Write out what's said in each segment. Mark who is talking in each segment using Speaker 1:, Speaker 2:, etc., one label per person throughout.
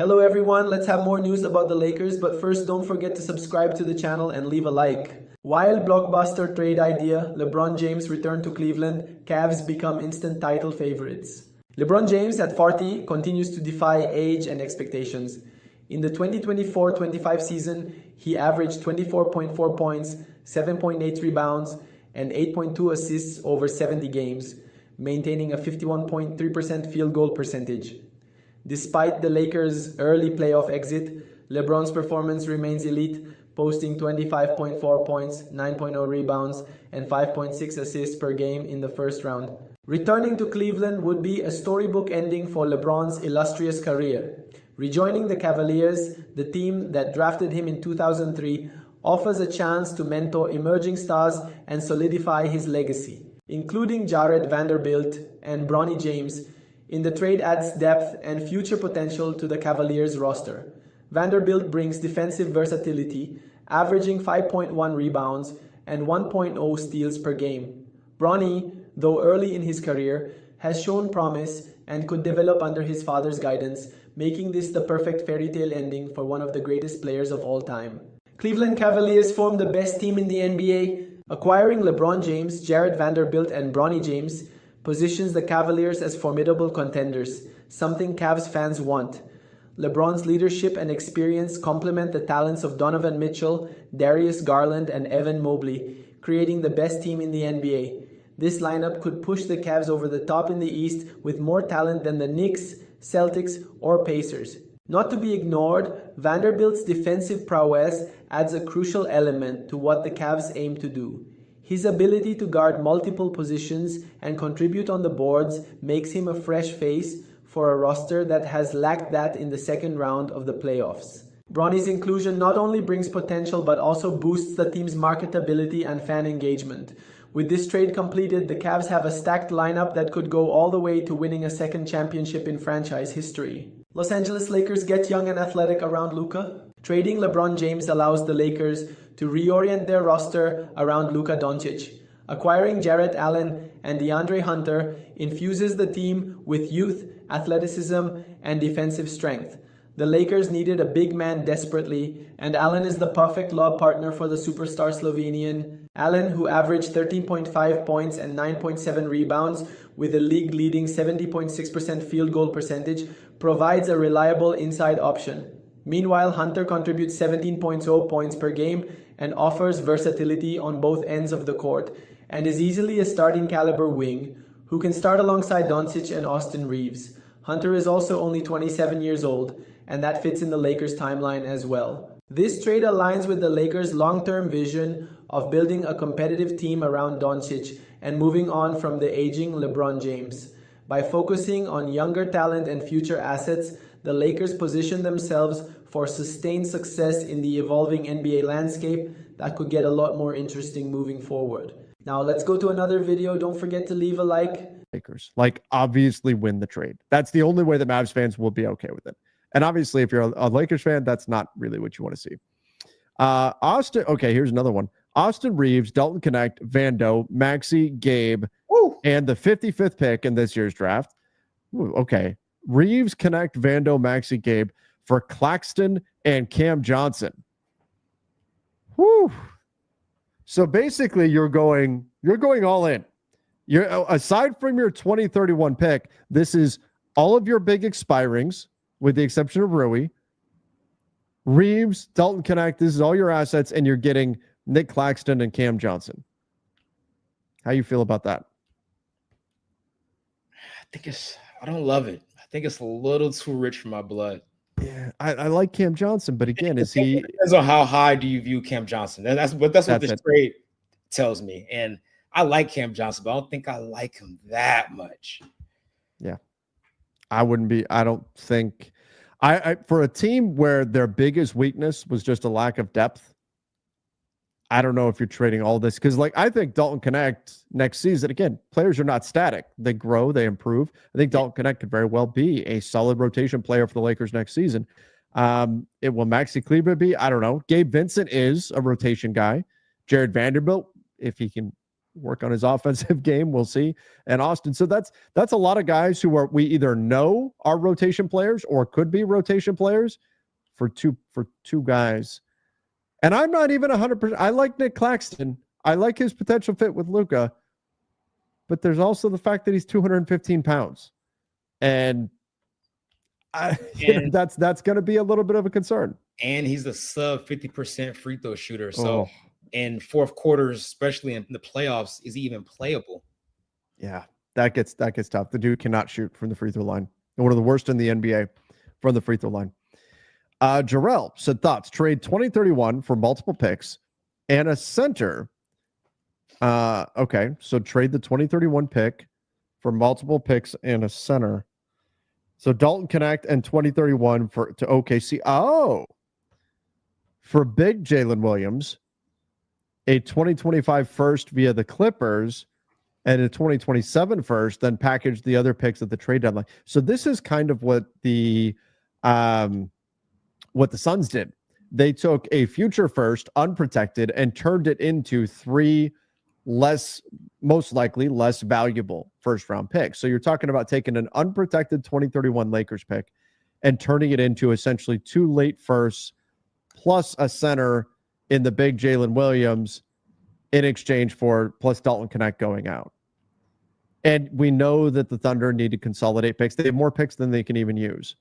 Speaker 1: Hello everyone, let's have more news about the Lakers, but first don't forget to subscribe to the channel and leave a like. Wild blockbuster trade idea, LeBron James return to Cleveland, Cavs become instant title favorites. LeBron James at 40 continues to defy age and expectations. In the 2024-25 season, he averaged 24.4 points, 7.8 rebounds, and 8.2 assists over 70 games, maintaining a 51.3% field goal percentage. Despite the Lakers' early playoff exit, LeBron's performance remains elite, posting 25.4 points, 9.0 rebounds, and 5.6 assists per game in the first round. Returning to Cleveland would be a storybook ending for LeBron's illustrious career. Rejoining the Cavaliers, the team that drafted him in 2003, offers a chance to mentor emerging stars and solidify his legacy. Including Jared Vanderbilt and Bronny James, in the trade adds depth and future potential to the Cavaliers roster. Vanderbilt brings defensive versatility, averaging 5.1 rebounds and 1.0 steals per game. Bronny, though early in his career, has shown promise and could develop under his father's guidance, making this the perfect fairy tale ending for one of the greatest players of all time. Cleveland Cavaliers form the best team in the NBA. Acquiring LeBron James, Jared Vanderbilt, and Bronny James positions the Cavaliers as formidable contenders, something Cavs fans want. LeBron's leadership and experience complement the talents of Donovan Mitchell, Darius Garland, and Evan Mobley, creating the best team in the NBA. This lineup could push the Cavs over the top in the East with more talent than the Knicks, Celtics, or Pacers. Not to be ignored, Vanderbilt's defensive prowess adds a crucial element to what the Cavs aim to do. His ability to guard multiple positions and contribute on the boards makes him a fresh face for a roster that has lacked that in the second round of the playoffs. Bronny's inclusion not only brings potential but also boosts the team's marketability and fan engagement. With this trade completed, the Cavs have a stacked lineup that could go all the way to winning a second championship in franchise history. Los Angeles Lakers get young and athletic around Luka. Trading LeBron James allows the Lakers to reorient their roster around Luka Doncic. Acquiring Jarrett Allen and DeAndre Hunter infuses the team with youth, athleticism, and defensive strength. The Lakers needed a big man desperately, and Allen is the perfect lob partner for the superstar Slovenian. Allen, who averaged 13.5 points and 9.7 rebounds with a league-leading 70.6% field goal percentage, provides a reliable inside option. Meanwhile, Hunter contributes 17.0 points per game and offers versatility on both ends of the court, and is easily a starting caliber wing who can start alongside Doncic and Austin Reeves. Hunter is also only 27 years old, and that fits in the Lakers' timeline as well. This trade aligns with the Lakers' long-term vision of building a competitive team around Doncic and moving on from the aging LeBron James. By focusing on younger talent and future assets, the Lakers position themselves for sustained success in the evolving NBA landscape that could get a lot more interesting moving forward. Now let's go to another video. Don't forget to leave a like.
Speaker 2: Lakers, obviously win the trade. That's the only way that Mavs fans will be okay with it. And obviously, if you're a Lakers fan, that's not really what you want to see. Austin, okay, here's another one. Austin Reeves, Dalton Connect, Vando, Maxey, Gabe, and the 55th pick in this year's draft. Ooh, okay. Reeves, Connect, Vando, Maxey, Gabe for Claxton and Cam Johnson. Whew. So basically, you're going all in. You're aside from your 2031 pick, this is all of your big expirings, with the exception of Rui. Reeves, Dalton Connect, this is all your assets, and you're getting Nick Claxton and Cam Johnson. How you feel about that?
Speaker 3: I don't love it. I think it's a little too rich for my blood.
Speaker 2: Yeah, I like Cam Johnson, but again, is he?
Speaker 3: It depends on how high do you view Cam Johnson. That's what this trade tells me. And I like Cam Johnson, but I don't think I like him that much.
Speaker 2: Yeah, I don't think I for a team where their biggest weakness was just a lack of depth. I don't know if you're trading all this because, I think Dalton Connect next season, again, players are not static. They grow, they improve. I think Dalton Connect could very well be a solid rotation player for the Lakers next season. It will Maxi Kleber be? I don't know. Gabe Vincent is a rotation guy. Jared Vanderbilt, if he can work on his offensive game. We'll see. And Austin. So that's a lot of guys who we either know are rotation players or could be rotation players for two guys. And I'm not even 100%. I like Nick Claxton. I like his potential fit with Luka. But there's also the fact that he's 215 pounds. And that's going to be a little bit of a concern.
Speaker 3: And he's a sub 50% free throw shooter. So in fourth quarters, especially in the playoffs, is he even playable?
Speaker 2: Yeah, that gets tough. The dude cannot shoot from the free throw line. One of the worst in the NBA from the free throw line. Jarrell said thoughts, trade 2031 for multiple picks and a center. Okay, so trade the 2031 pick for multiple picks and a center. So Dalton Connect and 2031 to OKC. Oh, for big Jalen Williams, a 2025 first via the Clippers and a 2027 first, then package the other picks at the trade deadline. So this is kind of what the Suns did. They took a future first, unprotected, and turned it into 3 most likely less valuable first round picks. So you're talking about taking an unprotected 2031 Lakers pick and turning it into essentially 2 late firsts plus a center in the big Jalen Williams in exchange for plus Dalton Connect going out. And we know that the Thunder need to consolidate picks. They have more picks than they can even use.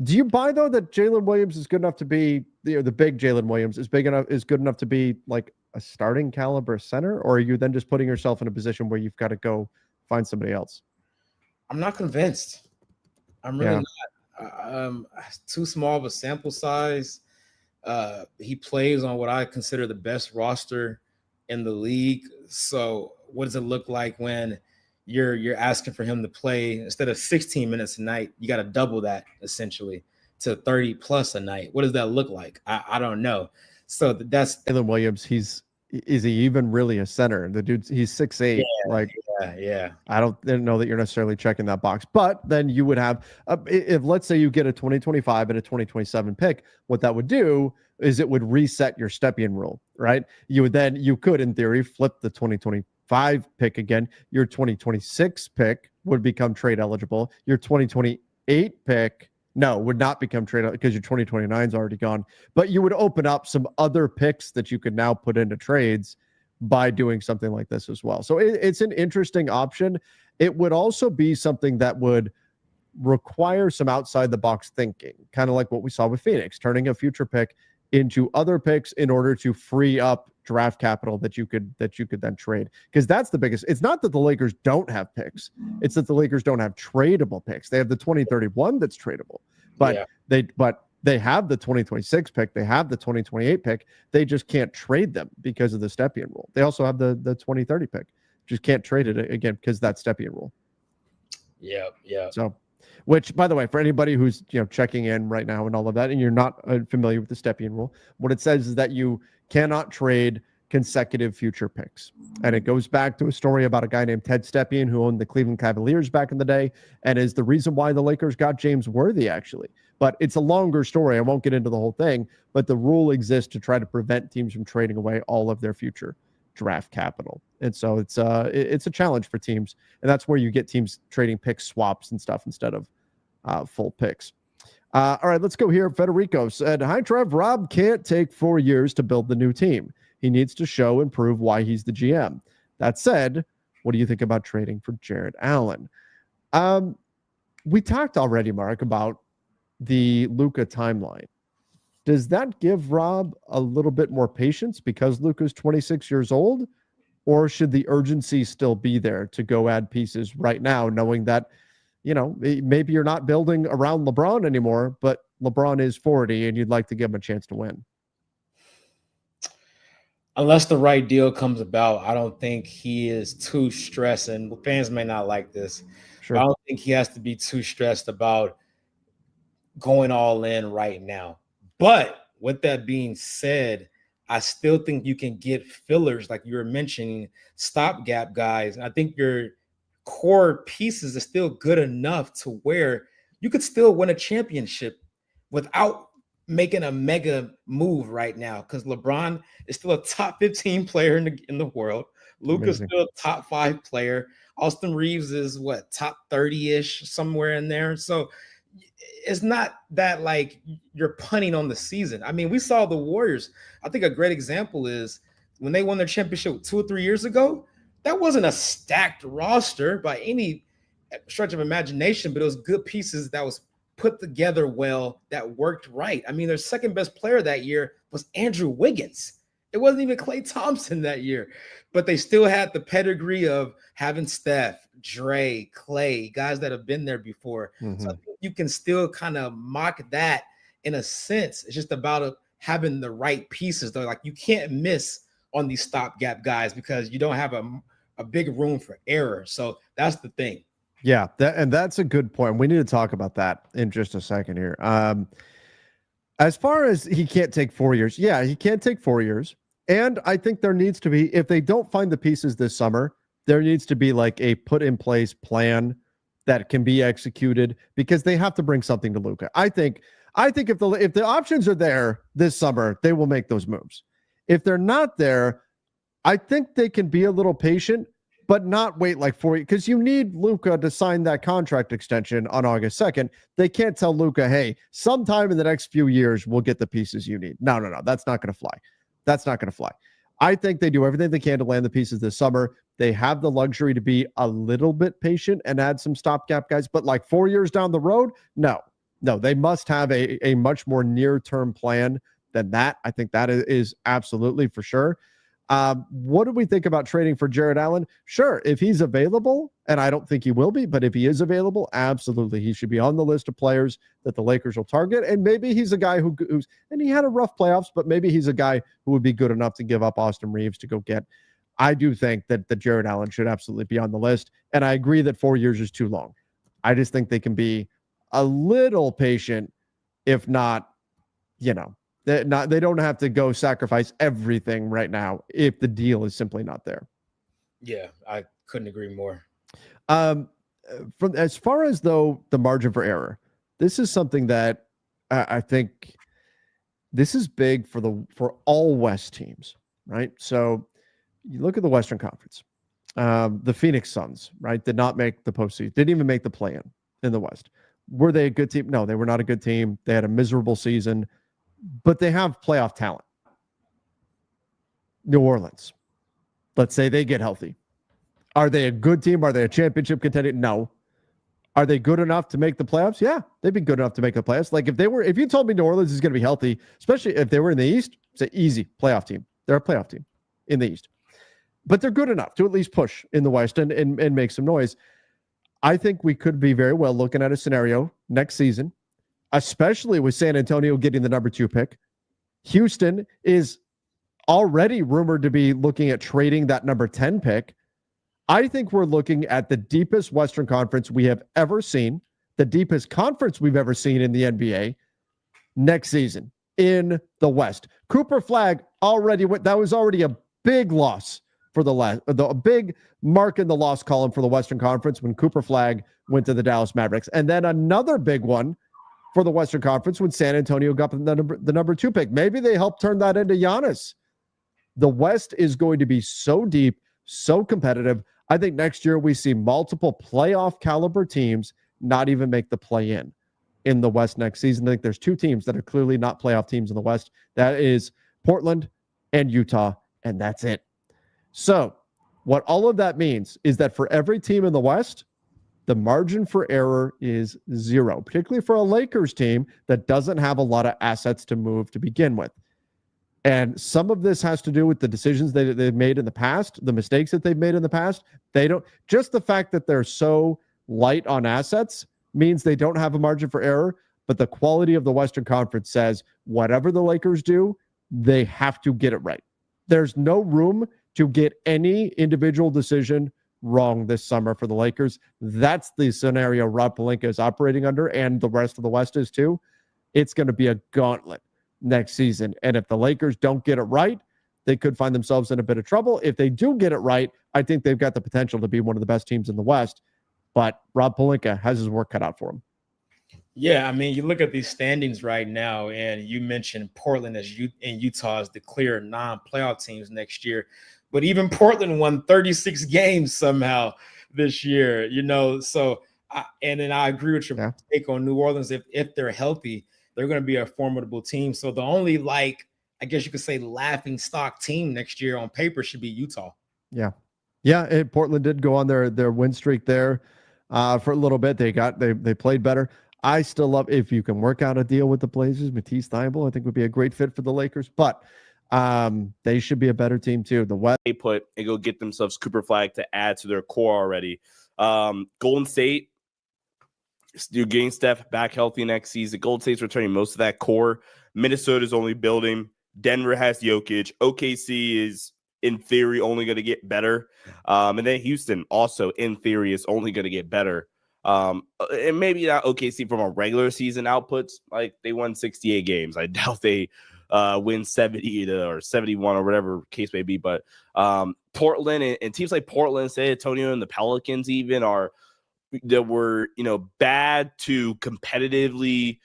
Speaker 2: Do you buy, though, that Jalen Williams is good enough to be the big Jalen Williams is good enough to be like a starting caliber center, or are you then just putting yourself in a position where you've got to go find somebody else?
Speaker 3: I'm not convinced. I'm really not. Too small of a sample size. He plays on what I consider the best roster in the league. So what does it look like when you're asking for him to play instead of 16 minutes a night? You got to double that essentially to 30 plus a night. What does that look like? I don't know. So that's
Speaker 2: Jalen Williams. Is he even really a center? The dude, he's 6'8".
Speaker 3: Yeah.
Speaker 2: I didn't know that you're necessarily checking that box. But then you would have, if let's say you get a 2025 and a 2027 pick, what that would do is it would reset your Stepien rule, right? You could, in theory, flip the 2025 pick again. Your 2026 pick would become trade eligible. Your 2028 pick would not become trade because your 2029 is already gone. But you would open up some other picks that you could now put into trades by doing something like this as well. So it's an interesting option. It would also be something that would require some outside the box thinking, kind of like what we saw with Phoenix, turning a future pick into other picks in order to free up draft capital that you could then trade. Because that's the biggest. It's not that the Lakers don't have picks. It's that the Lakers don't have tradable picks. They have the 2031 that's tradable. But they have the 2026 pick. They have the 2028 pick. They just can't trade them because of the Stepien rule. They also have the 2030 pick. Just can't trade it again because that's Stepien rule.
Speaker 3: Yeah.
Speaker 2: So, which, by the way, for anybody who's checking in right now and all of that, and you're not familiar with the Stepien rule, what it says is that you cannot trade consecutive future picks. And it goes back to a story about a guy named Ted Stepien who owned the Cleveland Cavaliers back in the day and is the reason why the Lakers got James Worthy, actually. But it's a longer story. I won't get into the whole thing, but the rule exists to try to prevent teams from trading away all of their future draft capital. And so it's a challenge for teams. And that's where you get teams trading pick swaps and stuff instead of full picks. All right, let's go here. Federico said, hi, Trev. Rob can't take 4 years to build the new team. He needs to show and prove why he's the GM. That said, what do you think about trading for Jared Allen? We talked already, Mark, about the Luka timeline. Does that give Rob a little bit more patience because Luka's 26 years old? Or should the urgency still be there to go add pieces right now, knowing that, maybe you're not building around LeBron anymore, but LeBron is 40 and you'd like to give him a chance to win?
Speaker 3: Unless the right deal comes about, I don't think he is too stressed. And fans may not like this.
Speaker 2: Sure.
Speaker 3: I don't think he has to be too stressed about going all in right now. But with that being said, I still think you can get fillers, like you were mentioning, stopgap guys. And I think your core pieces are still good enough to where you could still win a championship without making a mega move right now, because LeBron is still a top 15 player in the world. Luka's
Speaker 2: Amazing.
Speaker 3: still a top 5 player. Austin Reeves is what, top 30-ish, somewhere in there. So it's not that like you're punting on the season. I mean, we saw the Warriors. I think a great example is when they won their championship 2 or 3 years ago. That wasn't a stacked roster by any stretch of imagination, but it was good pieces that was put together well, that worked right. I mean, their second best player that year was Andrew Wiggins. It wasn't even Klay Thompson that year, but they still had the pedigree of having Steph, Dre, Klay, guys that have been there before.
Speaker 2: Mm-hmm.
Speaker 3: So I think you can still kind of mock that in a sense. It's just about having the right pieces, though. Like, you can't miss on these stopgap guys because you don't have a big room for error. So that's the thing.
Speaker 2: Yeah, that's a good point. We need to talk about that in just a second here. As far as he can't take 4 years, yeah, he can't take 4 years. And I think there needs to be, if they don't find the pieces this summer, there needs to be like a put in place plan that can be executed because they have to bring something to Luka. I think if the options are there this summer, they will make those moves. If they're not there, I think they can be a little patient, but not wait like 4 years, because you need Luka to sign that contract extension on August 2nd. They can't tell Luka, hey, sometime in the next few years, we'll get the pieces you need. No. That's not going to fly. That's not going to fly. I think they do everything they can to land the pieces this summer. They have the luxury to be a little bit patient and add some stopgap guys, but like 4 years down the road, no, they must have a much more near-term plan than that. I think that is absolutely for sure. What do we think about trading for Jared Allen? Sure, if he's available, and I don't think he will be, but if he is available, absolutely, he should be on the list of players that the Lakers will target. And maybe he's a guy who's, and he had a rough playoffs, but maybe he's a guy who would be good enough to give up Austin Reeves to go get. I do think that the Jared Allen should absolutely be on the list, and I agree that 4 years is too long. I just think they can be a little patient, if not, they don't have to go sacrifice everything right now if the deal is simply not there.
Speaker 3: Yeah, I couldn't agree more.
Speaker 2: From as far as though the margin for error, this is something that I think this is big for all West teams, right? So you look at the Western Conference, the Phoenix Suns, right, did not make the postseason, didn't even make the play-in the West. Were they a good team? No, they were not a good team. They had a miserable season. But they have playoff talent. New Orleans, let's say they get healthy. Are they a good team? Are they a championship contender? No. Are they good enough to make the playoffs? Yeah, they'd be good enough to make the playoffs. Like if you told me New Orleans is going to be healthy, especially if they were in the East, it's an easy playoff team. They're a playoff team in the East. But they're good enough to at least push in the West and make some noise. I think we could be very well looking at a scenario next season, especially with San Antonio getting the number 2 pick. Houston is already rumored to be looking at trading that number 10 pick. I think we're looking at the deepest Western Conference we have ever seen, the deepest conference we've ever seen in the NBA next season in the West. Cooper Flag already went. That was already a big loss for a big mark in the loss column for the Western Conference when Cooper Flag went to the Dallas Mavericks. And then another big one for the Western Conference when San Antonio got the number 2 pick. Maybe they helped turn that into Giannis. The West is going to be so deep, so competitive. I think next year we see multiple playoff caliber teams not even make the play-in the West next season. I think there's 2 teams that are clearly not playoff teams in the West. That is Portland and Utah, and that's it. So what all of that means is that for every team in the West, the margin for error is 0, particularly for a Lakers team that doesn't have a lot of assets to move to begin with. And some of this has to do with the decisions they've made in the past, the mistakes that they've made in the past. Just the fact that they're so light on assets means they don't have a margin for error, but the quality of the Western Conference says whatever the Lakers do, they have to get it right. There's no room to get any individual decision wrong this summer for the Lakers. That's the scenario Rob Pelinka is operating under, and the rest of the West is too. It's going to be a gauntlet next season. And if the Lakers don't get it right, they could find themselves in a bit of trouble. If they do get it right, I think they've got the potential to be one of the best teams in the West. But Rob Pelinka has his work cut out for him.
Speaker 3: Yeah, I mean, you look at these standings right now, and you mentioned Portland and Utah as the clear non-playoff teams next year. but even Portland won 36 games somehow this year, So, and then I agree with your take on New Orleans. If they're healthy, they're going to be a formidable team. So the only, I guess you could say, laughing stock team next year on paper should be Utah.
Speaker 2: Yeah. Portland did go on their win streak there for a little bit. They played better. I still love, if you can work out a deal with the Blazers, Matisse Thybulle, I think would be a great fit for the Lakers, but they should be a better team too. The West,
Speaker 4: they put and go get themselves Cooper Flag to add to their core already. Golden State, you're getting Steph back healthy next season. Golden State's returning most of that core. Minnesota's only building. Denver has Jokic. OKC is, in theory, only going to get better. And then Houston also, in theory, is only going to get better. And maybe not OKC from a regular season outputs. Like, they won 68 games. I doubt they win 70 or 71 or whatever case may be. But Portland and teams like Portland, San Antonio, and the Pelicans even were bad to competitively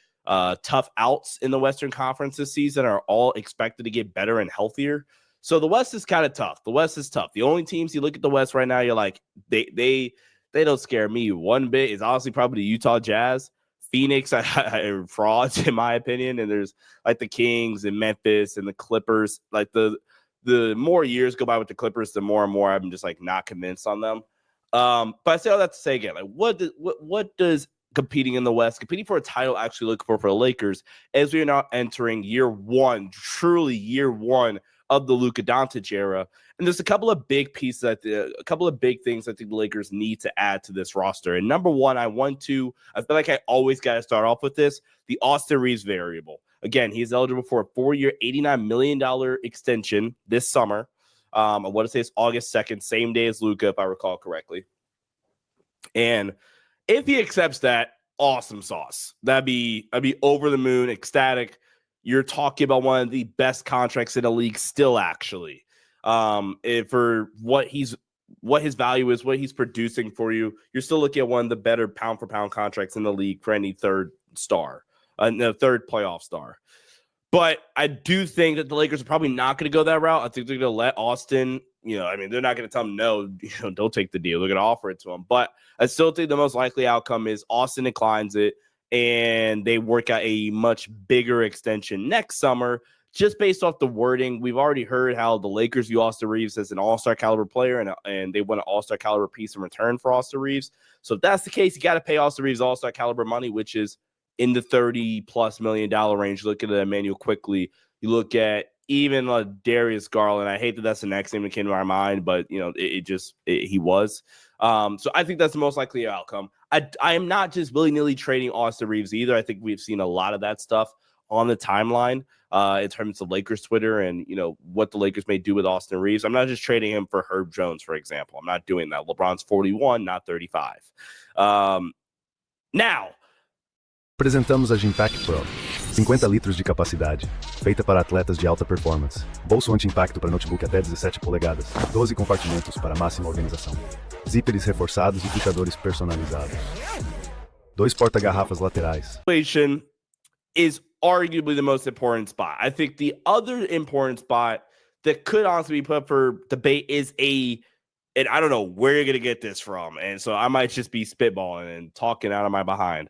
Speaker 4: tough outs in the Western Conference this season are all expected to get better and healthier. So the West is kind of tough. The West is tough. The only teams you look at the West right now, you're like, they don't scare me one bit. Is honestly probably the Utah Jazz. Phoenix are frauds in my opinion, and there's like the Kings and Memphis and the Clippers. Like the more years go by with the Clippers, the more and more I'm just like not convinced on them. But I say all that to say again, like what does competing in the West, competing for a title actually look for the Lakers as we are now entering year one, truly year one of the Luka Doncic era? And there's a couple of big pieces, a couple of big things I think the Lakers need to add to this roster. And number one, I feel like I always got to start off with this, the Austin Reeves variable. Again, he's eligible for a 4-year, $89 million extension this summer. I want to say it's August 2nd, same day as Luka, if I recall correctly. And if he accepts that, awesome sauce. I'd be over the moon, ecstatic. You're talking about one of the best contracts in the league still, actually. For what his value is, what he's producing for you, you're still looking at one of the better pound for pound contracts in the league for any third playoff star. But I do think that the Lakers are probably not going to go that route. I think they're going to let Austin, they're not going to tell him no, don't take the deal. They're going to offer it to him. But I still think the most likely outcome is Austin declines it and they work out a much bigger extension next summer, just based off the wording. We've already heard how the Lakers view Austin Reeves as an all-star caliber player, and they want an all-star caliber piece in return for Austin Reeves. So if that's the case, you got to pay Austin Reeves all-star caliber money, which is in the $30+ million range. Look at Emmanuel Quickly. You look at even Darius Garland. I hate that that's the next name that came to our mind, but he was. So I think that's the most likely outcome. I am not just willy-nilly trading Austin Reeves either. I think we've seen a lot of that stuff on the timeline in terms of Lakers Twitter and what the Lakers may do with Austin Reeves. I'm not just trading him for Herb Jones, for example. I'm not doing that. LeBron's 41, not 35. Now,
Speaker 5: apresentamos a Gimpact Pro. 50 litros de capacidade. Feita para atletas de alta performance. Bolso anti-impacto para notebook até 17 polegadas. 12 compartimentos para máxima organização. Zíperes reforçados e puxadores personalizados. 2 porta-garrafas laterais.
Speaker 4: Is arguably the most important spot. I think the other important spot that could honestly be put up for debate is and I don't know where you're going to get this from, and so I might just be spitballing and talking out of my behind.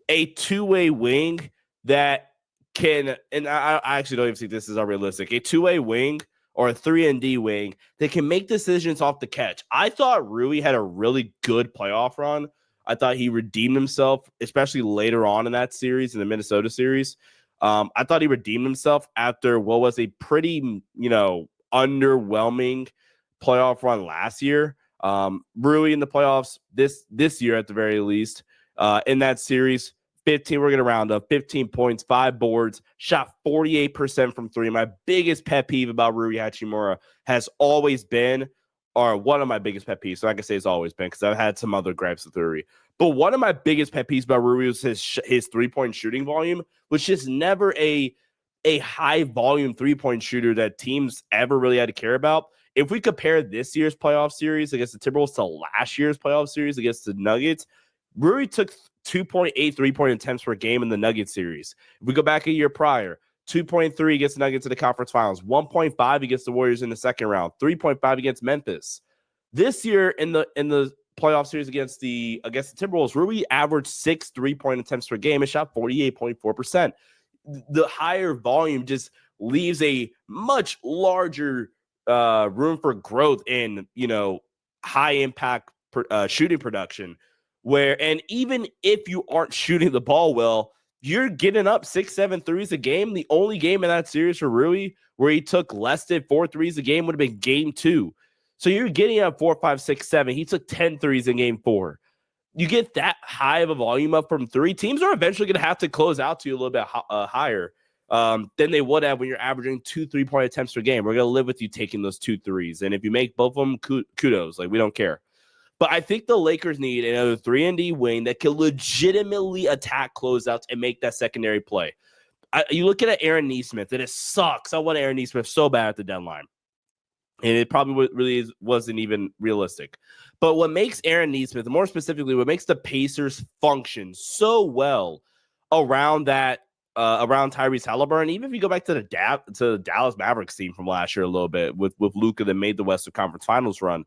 Speaker 4: A two-way wing that can, and I actually don't even think this is unrealistic, a two-way wing or a 3-and-D wing that can make decisions off the catch. I thought Rudy had a really good playoff run. I thought he redeemed himself, especially later on in that series, in the Minnesota series. I thought he redeemed himself after what was a pretty, underwhelming playoff run last year. Rudy in the playoffs this year at the very least, in that series, we're going to round up 15 points, 5 boards, shot 48% from 3. My biggest pet peeve about Rui Hachimura has always been, or one of my biggest pet peeves, so I can say it's always been because I've had some other gripes with Rui. But one of my biggest pet peeves about Rui was his 3-point shooting volume, which is never a high volume 3-point shooter that teams ever really had to care about. If we compare this year's playoff series against the Timberwolves to last year's playoff series against the Nuggets, Rui took 2.8 3-point attempts per game in the Nuggets series. If we go back a year prior, 2.3 against the Nuggets in the conference finals, 1.5 against the Warriors in the second round, 3.5 against Memphis. This year in the playoff series against the Timberwolves, Rudy averaged 6 3-point attempts per game and shot 48.4%. The higher volume just leaves a much larger room for growth in, high impact shooting production, and even if you aren't shooting the ball well, you're getting up 6-7 threes a game. The only game in that series for Rui where he took less than 4 threes a game would have been game 2. So you're getting up 4, 5, 6, 7. He took 10 threes in game 4. You get that high of a volume up from 3. Teams are eventually going to have to close out to you a little bit higher than they would have when you're averaging 2 3-point attempts per game. We're going to live with you taking those 2 threes. And if you make both of them, kudos. Like, we don't care. But I think the Lakers need another 3-and-D wing that can legitimately attack closeouts and make that secondary play. You look at Aaron Nesmith, and it sucks. I want Aaron Nesmith so bad at the deadline. And it probably really wasn't even realistic. But what makes Aaron Nesmith, more specifically, what makes the Pacers function so well around that, around Tyrese Halliburton, even if you go back to the Dallas Mavericks team from last year a little bit with Luka that made the Western Conference Finals run,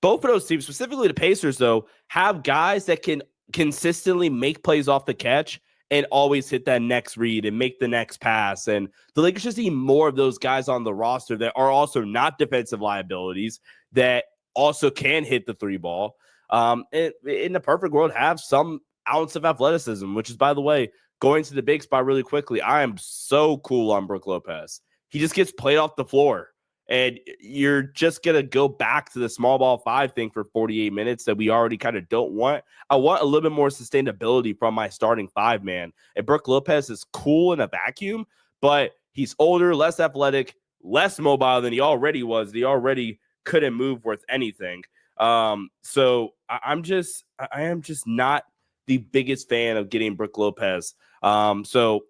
Speaker 4: both of those teams, specifically the Pacers, though, have guys that can consistently make plays off the catch and always hit that next read and make the next pass. And the Lakers just need more of those guys on the roster that are also not defensive liabilities, that also can hit the 3 ball. And in the perfect world, have some ounce of athleticism, which is, by the way, going to the big spot really quickly. I am so cool on Brook Lopez. He just gets played off the floor. And you're just going to go back to the small ball 5 thing for 48 minutes that we already kind of don't want. I want a little bit more sustainability from my starting 5, man. And Brook Lopez is cool in a vacuum, but he's older, less athletic, less mobile than he already was. He already couldn't move worth anything. So I am just not the biggest fan of getting Brook Lopez. So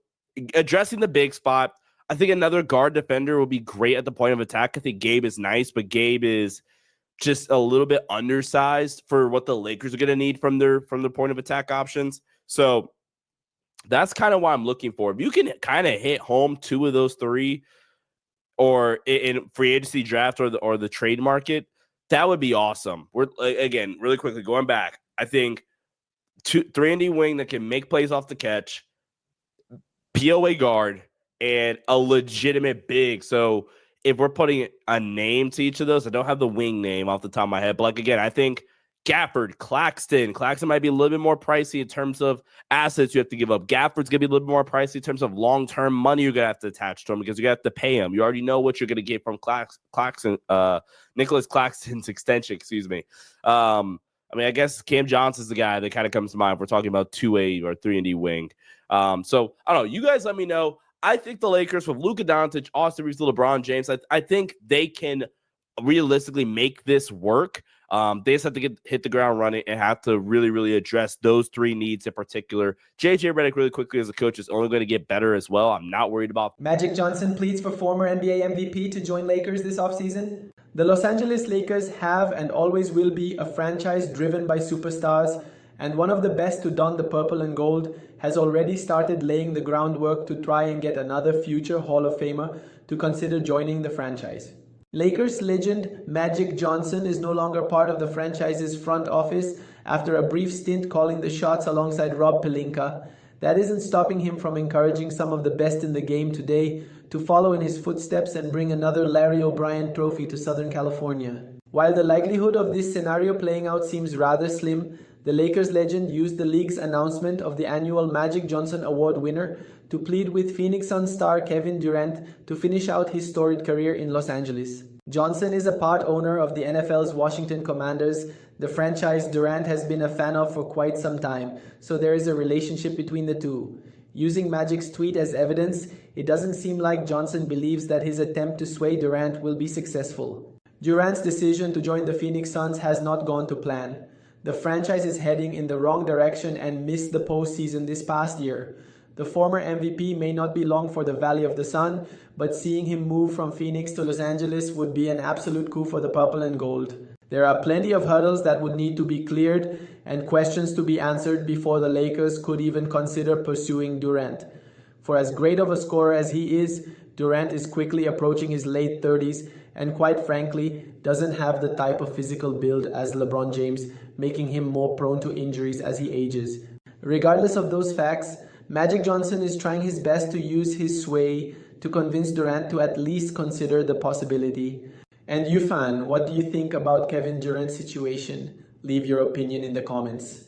Speaker 4: addressing the big spot, I think another guard defender will be great at the point of attack. I think Gabe is nice, but Gabe is just a little bit undersized for what the Lakers are going to need from their point of attack options. So that's kind of why I'm looking for. If you can kind of hit home 2 of those 3, or in free agency draft or the trade market, that would be awesome. We're, again, really quickly going back, I think 3-and-D wing that can make plays off the catch, POA guard, and a legitimate big. So if we're putting a name to each of those, I don't have the wing name off the top of my head. But like, again, I think Gafford, Claxton might be a little bit more pricey in terms of assets you have to give up. Gafford's going to be a little bit more pricey in terms of long-term money you're going to have to attach to him, because you're going to have to pay him. You already know what you're going to get from Claxton, Nicholas Claxton's extension, excuse me. I guess Cam Johnson's the guy that kind of comes to mind if we're talking about 2A or 3-and-D wing. So I don't know. You guys let me know. I think the Lakers with Luka Doncic, Austin Reeves, LeBron James, I think they can realistically make this work. They just have to hit the ground running and have to really, really address those 3 needs in particular. JJ Redick, really quickly, as a coach, is only going to get better as well. I'm not worried about.
Speaker 1: Magic Johnson pleads for former NBA MVP to join Lakers this offseason. The Los Angeles Lakers have and always will be a franchise driven by superstars, and one of the best to don the purple and gold has already started laying the groundwork to try and get another future Hall of Famer to consider joining the franchise. Lakers legend Magic Johnson is no longer part of the franchise's front office after a brief stint calling the shots alongside Rob Pelinka. That isn't stopping him from encouraging some of the best in the game today to follow in his footsteps and bring another Larry O'Brien trophy to Southern California. While the likelihood of this scenario playing out seems rather slim, the Lakers legend used the league's announcement of the annual Magic Johnson Award winner to plead with Phoenix Suns star Kevin Durant to finish out his storied career in Los Angeles. Johnson is a part owner of the NFL's Washington Commanders, the franchise Durant has been a fan of for quite some time, so there is a relationship between the two. Using Magic's tweet as evidence, it doesn't seem like Johnson believes that his attempt to sway Durant will be successful. Durant's decision to join the Phoenix Suns has not gone to plan. The franchise is heading in the wrong direction and missed the postseason this past year. The former MVP may not be long for the Valley of the Sun, but seeing him move from Phoenix to Los Angeles would be an absolute coup for the purple and gold. There are plenty of hurdles that would need to be cleared and questions to be answered before the Lakers could even consider pursuing Durant. For as great of a scorer as he is, Durant is quickly approaching his late 30s and quite frankly doesn't have the type of physical build as LeBron James, making him more prone to injuries as he ages. Regardless of those facts, Magic Johnson is trying his best to use his sway to convince Durant to at least consider the possibility. And you fan, what do you think about Kevin Durant's situation? Leave your opinion in the comments.